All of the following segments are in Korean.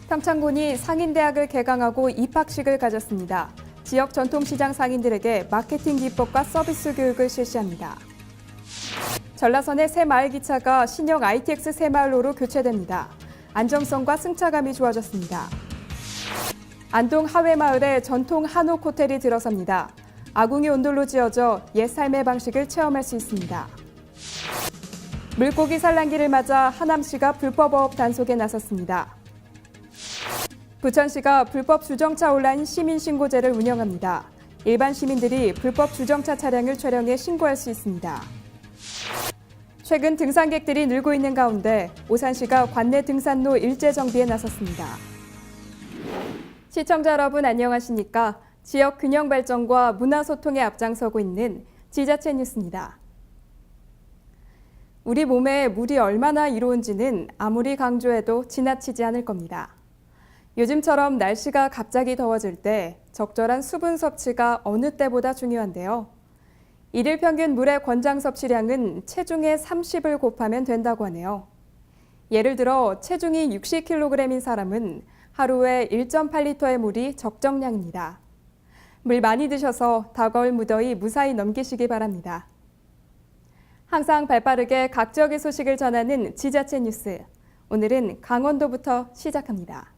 평창군이 상인대학을 개강하고 입학식을 가졌습니다. 지역 전통시장 상인들에게 마케팅 기법과 서비스 교육을 실시합니다. 전라선의 새 마을 기차가 신형 ITX 새마을호로 교체됩니다. 안정성과 승차감이 좋아졌습니다. 안동 하회마을에 전통 한옥 호텔이 들어섭니다. 아궁이 온돌로 지어져 옛 삶의 방식을 체험할 수 있습니다. 물고기 산란기를 맞아 하남시가 불법어업 단속에 나섰습니다. 부천시가 불법 주정차 온라인 시민신고제를 운영합니다. 일반 시민들이 불법 주정차 차량을 촬영해 신고할 수 있습니다. 최근 등산객들이 늘고 있는 가운데 오산시가 관내 등산로 일제 정비에 나섰습니다. 시청자 여러분 안녕하십니까? 지역 균형 발전과 문화 소통에 앞장서고 있는 지자체 뉴스입니다. 우리 몸에 물이 얼마나 이로운지는 아무리 강조해도 지나치지 않을 겁니다. 요즘처럼 날씨가 갑자기 더워질 때 적절한 수분 섭취가 어느 때보다 중요한데요. 일일 평균 물의 권장 섭취량은 체중의 30을 곱하면 된다고 하네요. 예를 들어 체중이 60kg인 사람은 하루에 1.8리터의 물이 적정량입니다. 물 많이 드셔서 다가올 무더위 무사히 넘기시기 바랍니다. 항상 발빠르게 각 지역의 소식을 전하는 지자체 뉴스. 오늘은 강원도부터 시작합니다.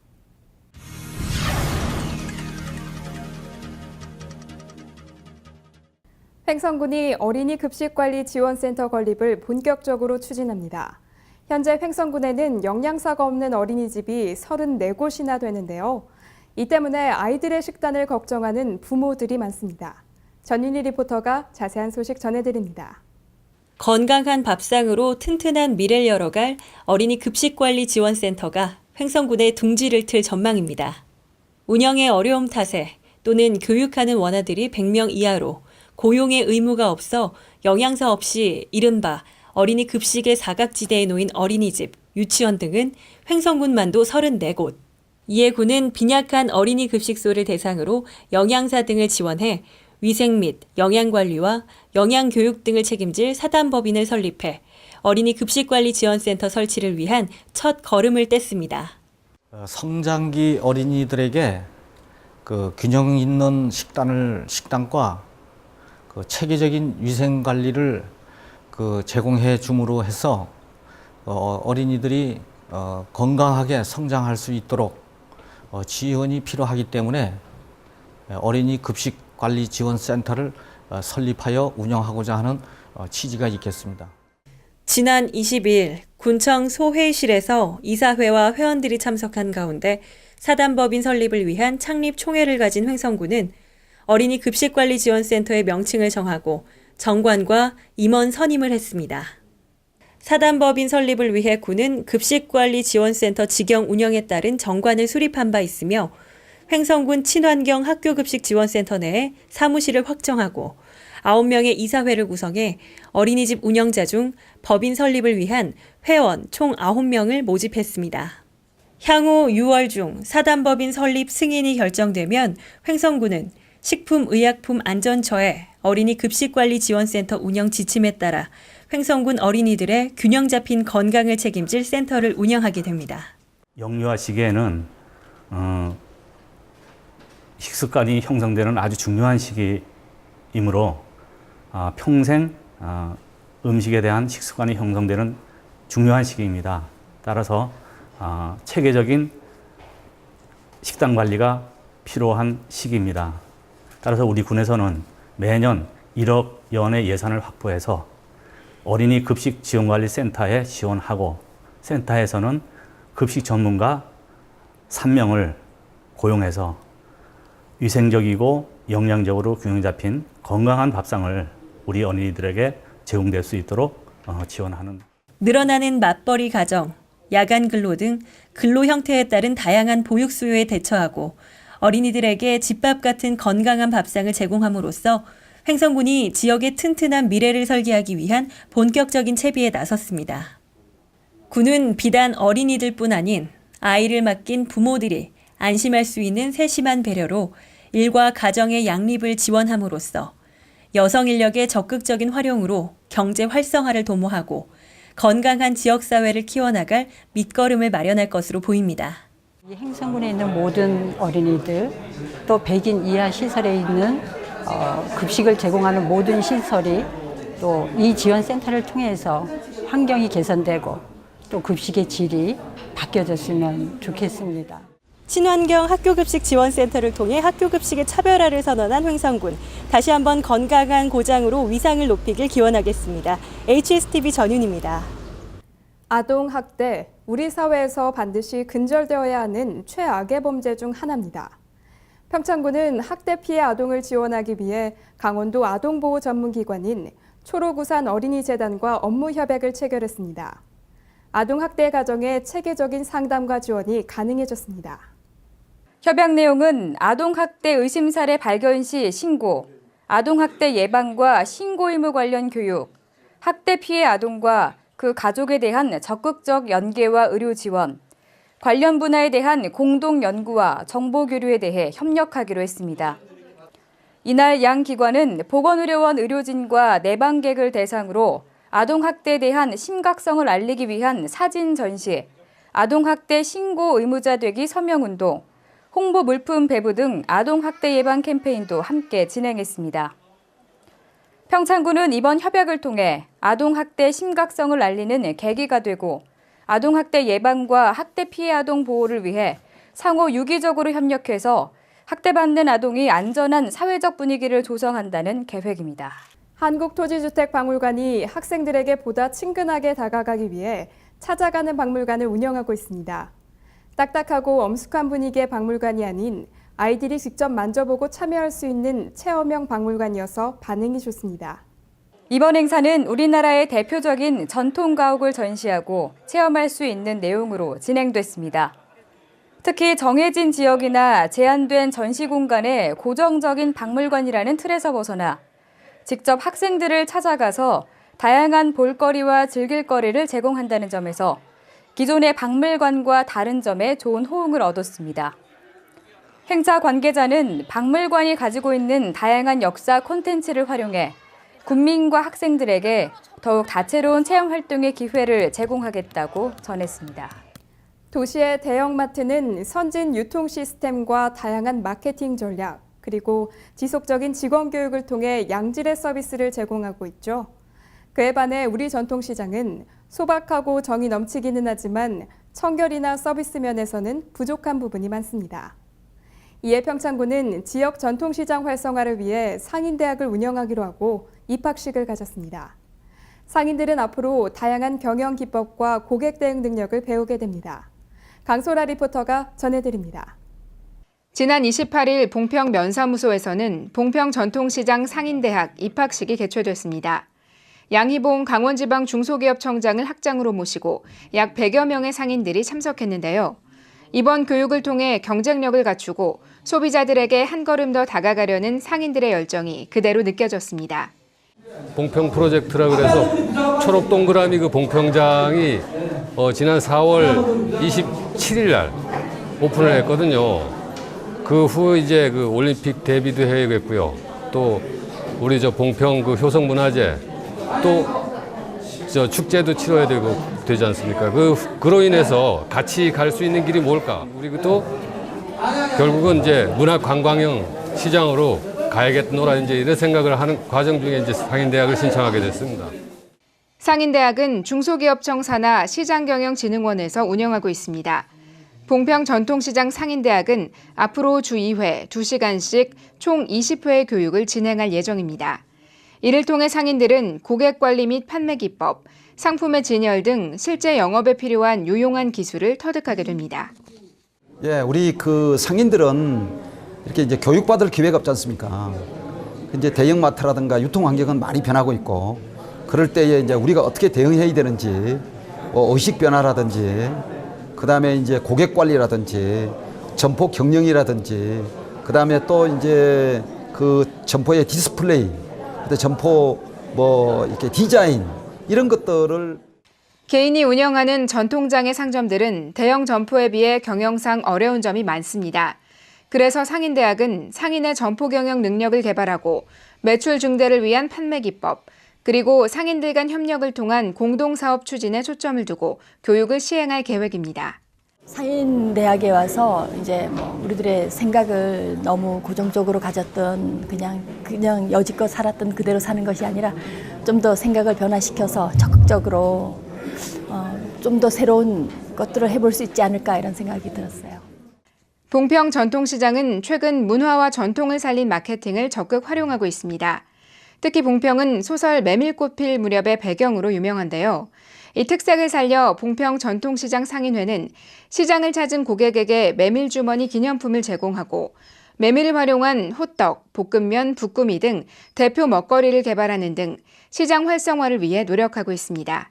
횡성군이 어린이 급식관리 지원센터 건립을 본격적으로 추진합니다. 현재 횡성군에는 영양사가 없는 어린이집이 34곳이나 되는데요. 이 때문에 아이들의 식단을 걱정하는 부모들이 많습니다. 전윤희 리포터가 자세한 소식 전해드립니다. 건강한 밥상으로 튼튼한 미래를 열어갈 어린이 급식관리 지원센터가 횡성군에 둥지를 틀 전망입니다. 운영의 어려움 탓에 또는 교육하는 원아들이 100명 이하로 고용의 의무가 없어 영양사 없이 이른바 어린이 급식의 사각지대에 놓인 어린이집, 유치원 등은 횡성군만도 34곳. 이에 군은 빈약한 어린이 급식소를 대상으로 영양사 등을 지원해 위생 및 영양관리와 영양교육 등을 책임질 사단법인을 설립해 어린이 급식관리 지원센터 설치를 위한 첫 걸음을 뗐습니다. 성장기 어린이들에게 균형 있는 식단과 체계적인 위생 관리를 제공해 줌으로 해서 어린이들이 건강하게 성장할 수 있도록 지원이 필요하기 때문에 어린이 급식관리지원센터를 설립하여 운영하고자 하는 취지가 있겠습니다. 지난 22일 군청 소회의실에서 이사회와 회원들이 참석한 가운데 사단법인 설립을 위한 창립 총회를 가진 횡성군은 어린이 급식관리지원센터의 명칭을 정하고 정관과 임원 선임을 했습니다. 사단법인 설립을 위해 군은 급식관리지원센터 직영 운영에 따른 정관을 수립한 바 있으며 횡성군 친환경 학교급식지원센터 내에 사무실을 확정하고 9명의 이사회를 구성해 어린이집 운영자 중 법인 설립을 위한 회원 총 9명을 모집했습니다. 향후 6월 중 사단법인 설립 승인이 결정되면 횡성군은 식품의약품안전처의 어린이 급식관리지원센터 운영 지침에 따라 횡성군 어린이들의 균형 잡힌 건강을 책임질 센터를 운영하게 됩니다. 영유아 시기에는 식습관이 형성되는 아주 중요한 시기이므로 평생 음식에 대한 식습관이 형성되는 중요한 시기입니다. 따라서 체계적인 식단 관리가 필요한 시기입니다. 따라서 우리 군에서는 매년 1억 원의 예산을 확보해서 어린이 급식 지원관리센터에 지원하고 센터에서는 급식 전문가 3명을 고용해서 위생적이고 영양적으로 균형 잡힌 건강한 밥상을 우리 어린이들에게 제공될 수 있도록 지원하는. 늘어나는 맞벌이 가정, 야간 근로 등 근로 형태에 따른 다양한 보육 수요에 대처하고 어린이들에게 집밥 같은 건강한 밥상을 제공함으로써 횡성군이 지역의 튼튼한 미래를 설계하기 위한 본격적인 채비에 나섰습니다. 군은 비단 어린이들뿐 아닌 아이를 맡긴 부모들이 안심할 수 있는 세심한 배려로 일과 가정의 양립을 지원함으로써 여성 인력의 적극적인 활용으로 경제 활성화를 도모하고 건강한 지역사회를 키워나갈 밑거름을 마련할 것으로 보입니다. 이 행성군에 있는 모든 어린이들 또 100인 이하 시설에 있는 급식을 제공하는 모든 시설이 또 이 지원센터를 통해서 환경이 개선되고 또 급식의 질이 바뀌어졌으면 좋겠습니다. 친환경 학교급식 지원센터를 통해 학교급식의 차별화를 선언한 횡성군. 다시 한번 건강한 고장으로 위상을 높이길 기원하겠습니다. HSTV 전윤입니다. 아동학대, 우리 사회에서 반드시 근절되어야 하는 최악의 범죄 중 하나입니다. 평창군은 학대 피해 아동을 지원하기 위해 강원도 아동보호 전문기관인 초록우산 어린이재단과 업무 협약을 체결했습니다. 아동학대 가정의 체계적인 상담과 지원이 가능해졌습니다. 협약 내용은 아동학대 의심 사례 발견 시 신고, 아동학대 예방과 신고 의무 관련 교육, 학대 피해 아동과 그 가족에 대한 적극적 연계와 의료 지원, 관련 분야에 대한 공동 연구와 정보 교류에 대해 협력하기로 했습니다. 이날 양 기관은 보건의료원 의료진과 내방객을 대상으로 아동학대에 대한 심각성을 알리기 위한 사진 전시, 아동학대 신고 의무자 되기 서명운동, 홍보 물품 배부 등 아동학대 예방 캠페인도 함께 진행했습니다. 평창군은 이번 협약을 통해 아동학대 심각성을 알리는 계기가 되고 아동학대 예방과 학대 피해 아동 보호를 위해 상호 유기적으로 협력해서 학대받는 아동이 안전한 사회적 분위기를 조성한다는 계획입니다. 한국토지주택박물관이 학생들에게 보다 친근하게 다가가기 위해 찾아가는 박물관을 운영하고 있습니다. 딱딱하고 엄숙한 분위기의 박물관이 아닌 아이들이 직접 만져보고 참여할 수 있는 체험형 박물관이어서 반응이 좋습니다. 이번 행사는 우리나라의 대표적인 전통 가옥을 전시하고 체험할 수 있는 내용으로 진행됐습니다. 특히 정해진 지역이나 제한된 전시 공간에 고정적인 박물관이라는 틀에서 벗어나 직접 학생들을 찾아가서 다양한 볼거리와 즐길거리를 제공한다는 점에서 기존의 박물관과 다른 점에 좋은 호응을 얻었습니다. 행사 관계자는 박물관이 가지고 있는 다양한 역사 콘텐츠를 활용해 국민과 학생들에게 더욱 다채로운 체험 활동의 기회를 제공하겠다고 전했습니다. 도시의 대형마트는 선진 유통 시스템과 다양한 마케팅 전략, 그리고 지속적인 직원 교육을 통해 양질의 서비스를 제공하고 있죠. 그에 반해 우리 전통시장은 소박하고 정이 넘치기는 하지만 청결이나 서비스 면에서는 부족한 부분이 많습니다. 이에 평창군은 지역 전통시장 활성화를 위해 상인대학을 운영하기로 하고 입학식을 가졌습니다. 상인들은 앞으로 다양한 경영 기법과 고객 대응 능력을 배우게 됩니다. 강소라 리포터가 전해드립니다. 지난 28일 봉평 면사무소에서는 봉평 전통시장 상인대학 입학식이 개최됐습니다. 양희봉 강원지방 중소기업청장을 학장으로 모시고 약 100여 명의 상인들이 참석했는데요. 이번 교육을 통해 경쟁력을 갖추고 소비자들에게 한 걸음 더 다가가려는 상인들의 열정이 그대로 느껴졌습니다. 봉평 프로젝트라 그래서 초록 동그라미 그 봉평장이 지난 4월 27일 날 오픈을 했거든요. 그 후 이제 그 올림픽 대비도 해야겠고요. 또 우리 저 봉평 그 효성문화재 또 저 축제도 치러야 되지 않습니까? 그로 인해서 같이 갈 수 있는 길이 뭘까? 그리고 또 결국은 이제 문화관광형 시장으로 가야겠노라 이제 이런 생각을 하는 과정 중에 이제 상인대학을 신청하게 됐습니다. 상인대학은 중소기업청 산하 시장경영진흥원에서 운영하고 있습니다. 봉평 전통시장 상인대학은 앞으로 주 2회 2시간씩 총 20회의 교육을 진행할 예정입니다. 이를 통해 상인들은 고객관리 및 판매 기법, 상품의 진열 등 실제 영업에 필요한 유용한 기술을 터득하게 됩니다. 예, 우리 그 상인들은 이렇게 이제 교육받을 기회가 없지 않습니까? 이제 대형마트라든가 유통 환경은 많이 변하고 있고, 그럴 때에 이제 우리가 어떻게 대응해야 되는지, 의식 변화라든지, 그 다음에 이제 고객 관리라든지, 점포 경영이라든지, 그 다음에 또 이제 그 점포의 디스플레이, 점포 이렇게 디자인 이런 것들을 개인이 운영하는 전통장의 상점들은 대형 점포에 비해 경영상 어려운 점이 많습니다. 그래서 상인대학은 상인의 점포 경영 능력을 개발하고 매출 증대를 위한 판매 기법, 그리고 상인들 간 협력을 통한 공동사업 추진에 초점을 두고 교육을 시행할 계획입니다. 상인대학에 와서 이제 뭐 우리들의 생각을 너무 고정적으로 가졌던 그냥 여지껏 살았던 그대로 사는 것이 아니라 좀 더 생각을 변화시켜서 적극적으로 좀 더 새로운 것들을 해볼 수 있지 않을까 이런 생각이 들었어요. 봉평 전통시장은 최근 문화와 전통을 살린 마케팅을 적극 활용하고 있습니다. 특히 봉평은 소설 메밀꽃 필 무렵의 배경으로 유명한데요. 이 특색을 살려 봉평 전통시장 상인회는 시장을 찾은 고객에게 메밀주머니 기념품을 제공하고 메밀을 활용한 호떡, 볶음면, 부꾸미 등 대표 먹거리를 개발하는 등 시장 활성화를 위해 노력하고 있습니다.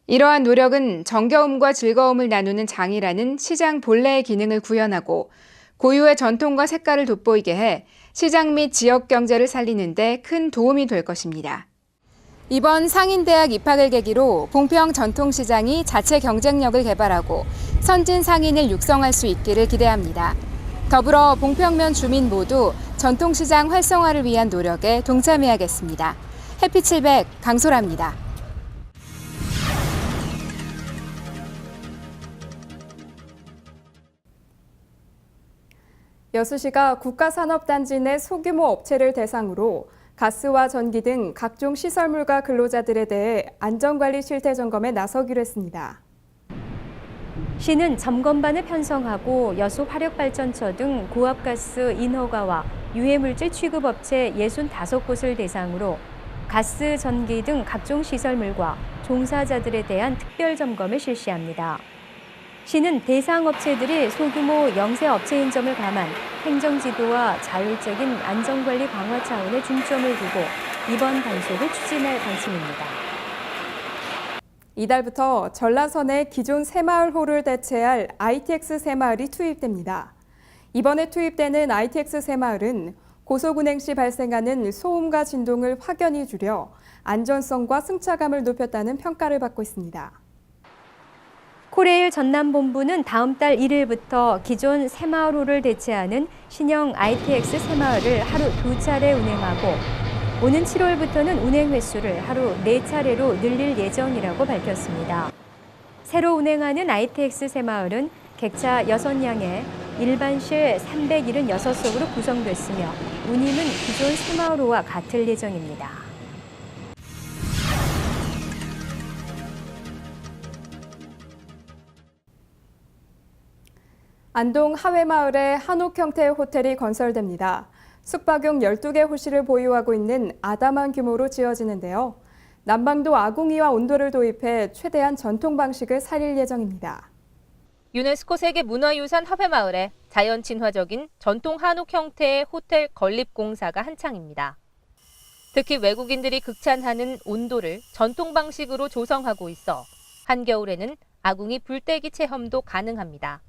이러한 노력은 정겨움과 즐거움을 나누는 장이라는 시장 본래의 기능을 구현하고 고유의 전통과 색깔을 돋보이게 해 시장 및 지역 경제를 살리는 데 큰 도움이 될 것입니다. 이번 상인대학 입학을 계기로 봉평 전통시장이 자체 경쟁력을 개발하고 선진 상인을 육성할 수 있기를 기대합니다. 더불어 봉평면 주민 모두 전통시장 활성화를 위한 노력에 동참해야겠습니다. 해피700 강소라입니다. 여수시가 국가산업단지 내 소규모 업체를 대상으로 가스와 전기 등 각종 시설물과 근로자들에 대해 안전관리 실태 점검에 나서기로 했습니다. 시는 점검반을 편성하고 여수 화력발전처 등 고압가스 인허가와 유해물질 취급업체 65곳을 대상으로 가스, 전기 등 각종 시설물과 종사자들에 대한 특별 점검을 실시합니다. 시는 대상 업체들이 소규모 영세 업체인 점을 감안 행정지도와 자율적인 안전관리 강화 차원의 중점을 두고 이번 단속을 추진할 방침입니다. 이달부터 전라선의 기존 새마을호를 대체할 ITX 새마을이 투입됩니다. 이번에 투입되는 ITX 새마을은 고속운행 시 발생하는 소음과 진동을 확연히 줄여 안전성과 승차감을 높였다는 평가를 받고 있습니다. 코레일 전남본부는 다음 달 1일부터 기존 새마을호를 대체하는 신형 ITX 새마을을 하루 2차례 운행하고 오는 7월부터는 운행 횟수를 하루 4차례로 늘릴 예정이라고 밝혔습니다. 새로 운행하는 ITX 새마을은 객차 6량에 일반실 376석으로 구성됐으며 운임은 기존 새마을호와 같을 예정입니다. 안동 하회마을에 한옥 형태의 호텔이 건설됩니다. 숙박용 12개 호실을 보유하고 있는 아담한 규모로 지어지는데요. 난방도 아궁이와 온도를 도입해 최대한 전통 방식을 살릴 예정입니다. 유네스코 세계문화유산 하회마을에 자연 친화적인 전통 한옥 형태의 호텔 건립공사가 한창입니다. 특히 외국인들이 극찬하는 온도를 전통 방식으로 조성하고 있어 한겨울에는 아궁이 불떼기 체험도 가능합니다.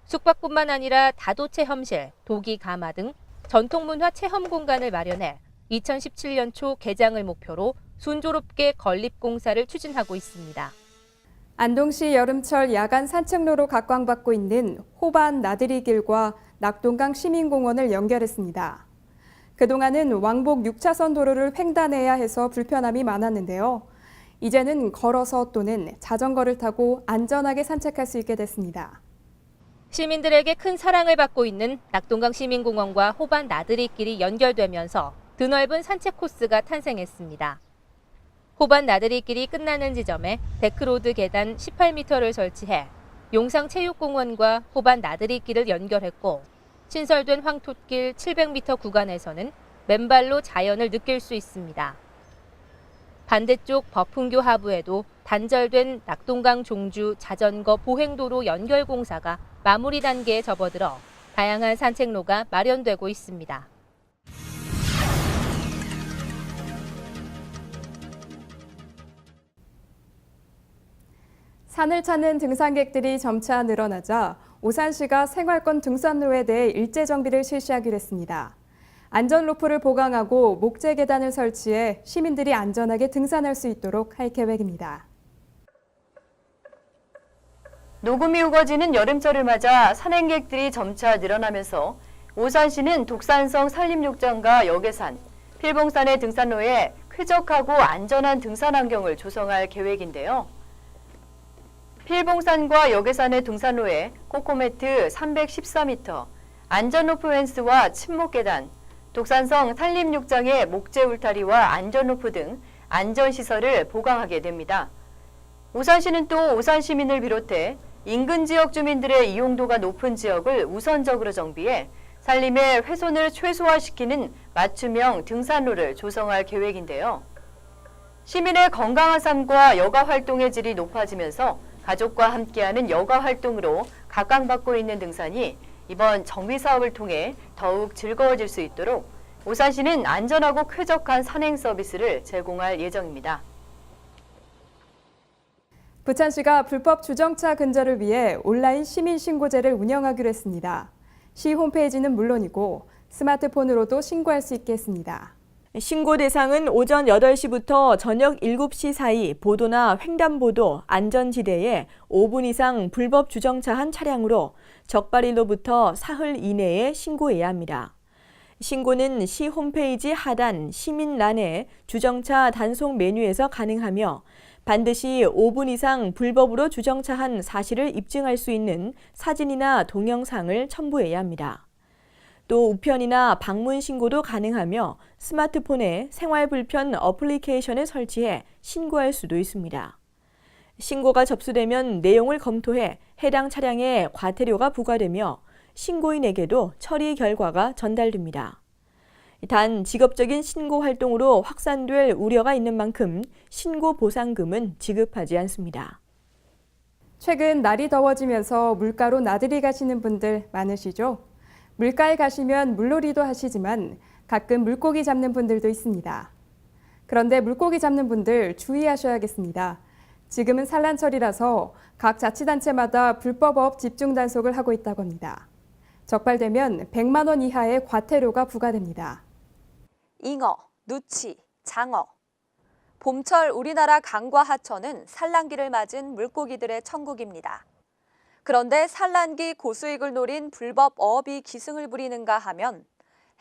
숙박뿐만 아니라 다도 체험실, 도기 가마 등 전통문화 체험 공간을 마련해 2017년 초 개장을 목표로 순조롭게 건립공사를 추진하고 있습니다. 안동시 여름철 야간 산책로로 각광받고 있는 호반 나들이길과 낙동강 시민공원을 연결했습니다. 그동안은 왕복 6차선 도로를 횡단해야 해서 불편함이 많았는데요. 이제는 걸어서 또는 자전거를 타고 안전하게 산책할 수 있게 됐습니다. 시민들에게 큰 사랑을 받고 있는 낙동강 시민공원과 호반 나들이길이 연결되면서 드넓은 산책 코스가 탄생했습니다. 호반 나들이길이 끝나는 지점에 데크로드 계단 18m를 설치해 용상체육공원과 호반 나들이길을 연결했고 신설된 황토길 700m 구간에서는 맨발로 자연을 느낄 수 있습니다. 반대쪽 버풍교 하부에도 단절된 낙동강 종주 자전거 보행도로 연결 공사가 마무리 단계에 접어들어 다양한 산책로가 마련되고 있습니다. 산을 찾는 등산객들이 점차 늘어나자 오산시가 생활권 등산로에 대해 일제 정비를 실시하기로 했습니다. 안전 로프를 보강하고 목재 계단을 설치해 시민들이 안전하게 등산할 수 있도록 할 계획입니다. 녹음이 우거지는 여름철을 맞아 산행객들이 점차 늘어나면서 오산시는 독산성 산림욕장과 역외산, 필봉산의 등산로에 쾌적하고 안전한 등산 환경을 조성할 계획인데요. 필봉산과 역외산의 등산로에 코코매트 314m, 안전로프 펜스와 침목계단, 독산성 산림욕장의 목재 울타리와 안전로프 등 안전시설을 보강하게 됩니다. 오산시는 또 오산 시민을 비롯해 인근 지역 주민들의 이용도가 높은 지역을 우선적으로 정비해 산림의 훼손을 최소화시키는 맞춤형 등산로를 조성할 계획인데요. 시민의 건강한 삶과 여가 활동의 질이 높아지면서 가족과 함께하는 여가 활동으로 각광받고 있는 등산이 이번 정비 사업을 통해 더욱 즐거워질 수 있도록 오산시는 안전하고 쾌적한 산행 서비스를 제공할 예정입니다. 부천시가 불법 주정차 근절을 위해 온라인 시민신고제를 운영하기로 했습니다. 시 홈페이지는 물론이고 스마트폰으로도 신고할 수 있게 했습니다. 신고 대상은 오전 8시부터 저녁 7시 사이 보도나 횡단보도, 안전지대에 5분 이상 불법 주정차한 차량으로 적발일로부터 사흘 이내에 신고해야 합니다. 신고는 시 홈페이지 하단 시민란의 주정차 단속 메뉴에서 가능하며 반드시 5분 이상 불법으로 주정차한 사실을 입증할 수 있는 사진이나 동영상을 첨부해야 합니다. 또 우편이나 방문 신고도 가능하며 스마트폰에 생활불편 어플리케이션을 설치해 신고할 수도 있습니다. 신고가 접수되면 내용을 검토해 해당 차량에 과태료가 부과되며 신고인에게도 처리 결과가 전달됩니다. 단 직업적인 신고 활동으로 확산될 우려가 있는 만큼 신고 보상금은 지급하지 않습니다. 최근 날이 더워지면서 물가로 나들이 가시는 분들 많으시죠? 물가에 가시면 물놀이도 하시지만 가끔 물고기 잡는 분들도 있습니다. 그런데 물고기 잡는 분들 주의하셔야겠습니다. 지금은 산란철이라서 각 자치단체마다 불법업 집중 단속을 하고 있다고 합니다. 적발되면 100만 원 이하의 과태료가 부과됩니다. 잉어, 누치, 장어. 봄철 우리나라 강과 하천은 산란기를 맞은 물고기들의 천국입니다. 그런데 산란기 고수익을 노린 불법 어업이 기승을 부리는가 하면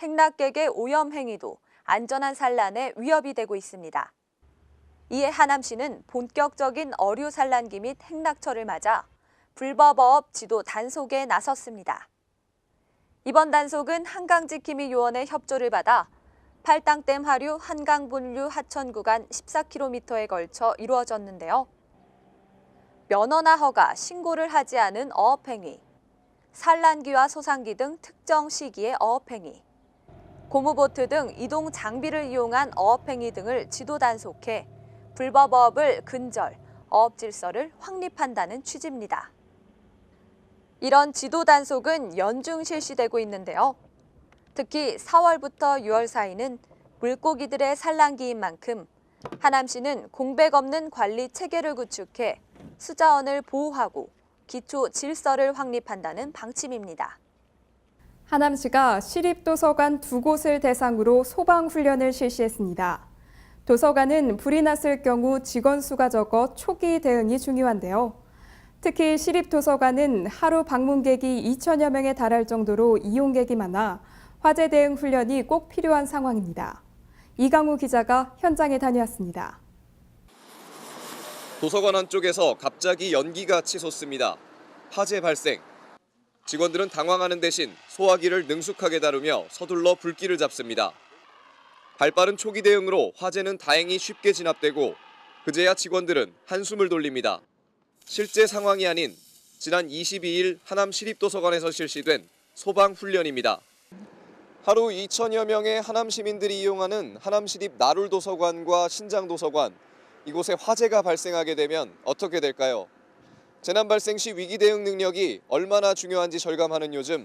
행락객의 오염 행위도 안전한 산란에 위협이 되고 있습니다. 이에 하남시는 본격적인 어류 산란기 및 행락철을 맞아 불법 어업 지도 단속에 나섰습니다. 이번 단속은 한강지킴이 요원의 협조를 받아 팔당댐 하류 한강분류 하천 구간 14km에 걸쳐 이루어졌는데요. 면허나 허가, 신고를 하지 않은 어업행위, 산란기와 소상기 등 특정 시기의 어업행위, 고무보트 등 이동 장비를 이용한 어업행위 등을 지도 단속해 불법 어업을 근절, 어업 질서를 확립한다는 취지입니다. 이런 지도 단속은 연중 실시되고 있는데요. 특히 4월부터 6월 사이는 물고기들의 산란기인 만큼 하남시는 공백 없는 관리 체계를 구축해 수자원을 보호하고 기초 질서를 확립한다는 방침입니다. 하남시가 시립도서관 2곳을 대상으로 소방훈련을 실시했습니다. 도서관은 불이 났을 경우 직원 수가 적어 초기 대응이 중요한데요. 특히 시립도서관은 하루 방문객이 2천여 명에 달할 정도로 이용객이 많아 화재 대응 훈련이 꼭 필요한 상황입니다. 이강우 기자가 현장에 다녀왔습니다. 도서관 안쪽에서 갑자기 연기가 치솟습니다. 화재 발생. 직원들은 당황하는 대신 소화기를 능숙하게 다루며 서둘러 불길을 잡습니다. 발빠른 초기 대응으로 화재는 다행히 쉽게 진압되고 그제야 직원들은 한숨을 돌립니다. 실제 상황이 아닌 지난 22일 하남 시립도서관에서 실시된 소방훈련입니다. 하루 2천여 명의 하남 시민들이 이용하는 하남시립 나룰도서관과 신장도서관, 이곳에 화재가 발생하게 되면 어떻게 될까요? 재난 발생 시 위기 대응 능력이 얼마나 중요한지 절감하는 요즘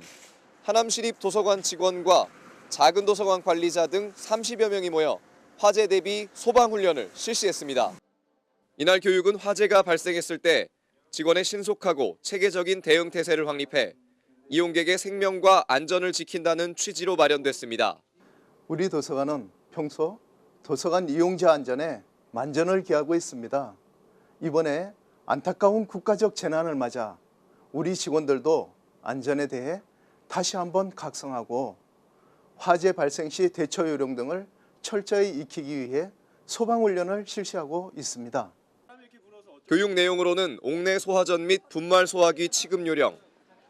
하남시립도서관 직원과 작은 도서관 관리자 등 30여 명이 모여 화재 대비 소방훈련을 실시했습니다. 이날 교육은 화재가 발생했을 때 직원의 신속하고 체계적인 대응 태세를 확립해 이용객의 생명과 안전을 지킨다는 취지로 마련됐습니다. 우리 도서관은 평소 도서관 이용자 안전에 만전을 기하고 있습니다. 이번에 안타까운 국가적 재난을 맞아 우리 직원들도 안전에 대해 다시 한번 각성하고 화재 발생 시 대처 요령 등을 철저히 익히기 위해 소방훈련을 실시하고 있습니다. 교육 내용으로는 옥내 소화전 및 분말 소화기 취급 요령,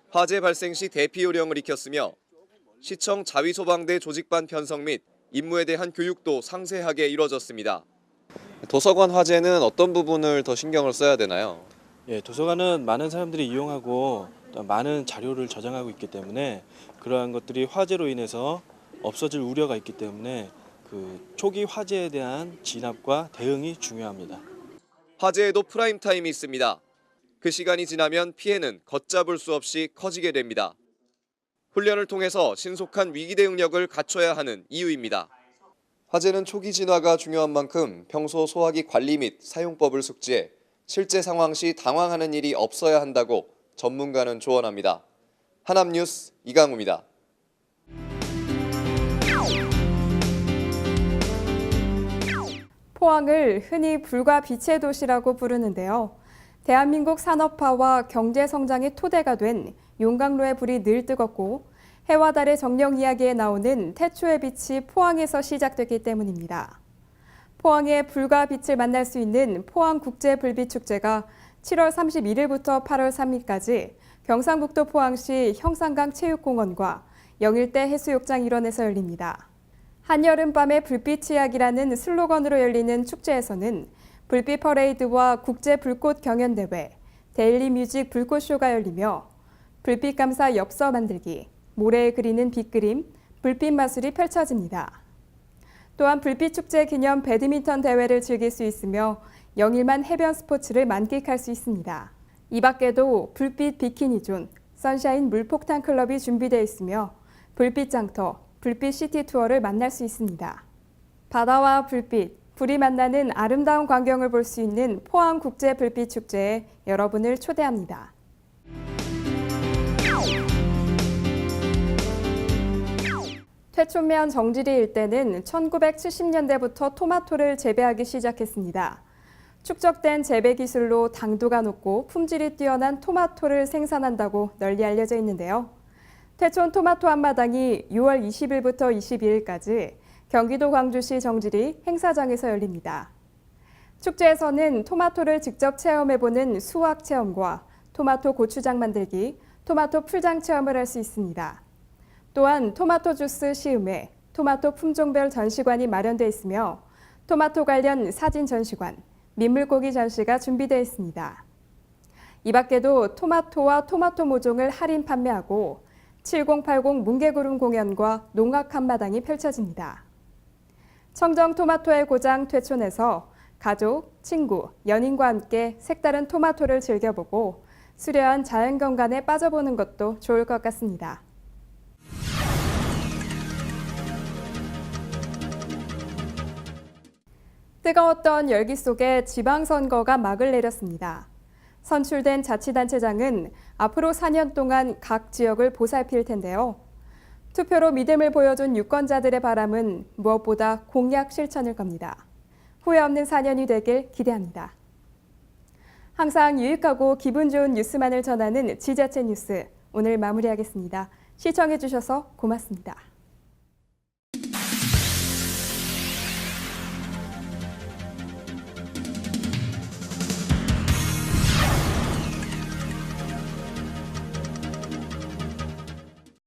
화재 발생 시 대피 요령을 익혔으며 시청 자위소방대 조직반 편성 및 임무에 대한 교육도 상세하게 이뤄졌습니다. 도서관 화재는 어떤 부분을 더 신경을 써야 되나요? 예, 도서관은 많은 사람들이 이용하고 또 많은 자료를 저장하고 있기 때문에 그러한 것들이 화재로 인해서 없어질 우려가 있기 때문에 그 초기 화재에 대한 진압과 대응이 중요합니다. 화재에도 프라임 타임이 있습니다. 그 시간이 지나면 피해는 걷잡을 수 없이 커지게 됩니다. 훈련을 통해서 신속한 위기 대응력을 갖춰야 하는 이유입니다. 화재는 초기 진화가 중요한 만큼 평소 소화기 관리 및 사용법을 숙지해 실제 상황 시 당황하는 일이 없어야 한다고 전문가는 조언합니다. 하남뉴스 이강우입니다. 포항을 흔히 불과 빛의 도시라고 부르는데요. 대한민국 산업화와 경제 성장의 토대가 된 용광로의 불이 늘 뜨겁고 해와 달의 정령 이야기에 나오는 태초의 빛이 포항에서 시작됐기 때문입니다. 포항의 불과 빛을 만날 수 있는 포항국제불빛축제가 7월 31일부터 8월 3일까지 경상북도 포항시 형산강 체육공원과 영일대 해수욕장 일원에서 열립니다. 한여름밤의 불빛 이야기라는 슬로건으로 열리는 축제에서는 불빛 퍼레이드와 국제 불꽃 경연대회, 데일리 뮤직 불꽃쇼가 열리며 불빛 감사 엽서 만들기, 모래에 그리는 빛그림, 불빛 마술이 펼쳐집니다. 또한 불빛 축제 기념 배드민턴 대회를 즐길 수 있으며 영일만 해변 스포츠를 만끽할 수 있습니다. 이 밖에도 불빛 비키니존, 선샤인 물폭탄 클럽이 준비되어 있으며 불빛 장터, 불빛 시티 투어를 만날 수 있습니다. 바다와 불빛, 불이 만나는 아름다운 광경을 볼 수 있는 포항국제불빛축제에 여러분을 초대합니다. 퇴촌면 정지리 일대는 1970년대부터 토마토를 재배하기 시작했습니다. 축적된 재배 기술로 당도가 높고 품질이 뛰어난 토마토를 생산한다고 널리 알려져 있는데요. 퇴촌 토마토 한마당이 6월 20일부터 22일까지 경기도 광주시 정지리 행사장에서 열립니다. 축제에서는 토마토를 직접 체험해보는 수확 체험과 토마토 고추장 만들기, 토마토 풀장 체험을 할 수 있습니다. 또한 토마토 주스 시음회, 토마토 품종별 전시관이 마련되어 있으며 토마토 관련 사진 전시관, 민물고기 전시가 준비되어 있습니다. 이 밖에도 토마토와 토마토 모종을 할인 판매하고 7080 뭉게구름 공연과 농악 한마당이 펼쳐집니다. 청정 토마토의 고장 퇴촌에서 가족, 친구, 연인과 함께 색다른 토마토를 즐겨보고 수려한 자연경관에 빠져보는 것도 좋을 것 같습니다. 뜨거웠던 열기 속에 지방선거가 막을 내렸습니다. 선출된 자치단체장은 앞으로 4년 동안 각 지역을 보살필 텐데요. 투표로 믿음을 보여준 유권자들의 바람은 무엇보다 공약 실천일 겁니다. 후회 없는 4년이 되길 기대합니다. 항상 유익하고 기분 좋은 뉴스만을 전하는 지자체 뉴스, 오늘 마무리하겠습니다. 시청해주셔서 고맙습니다.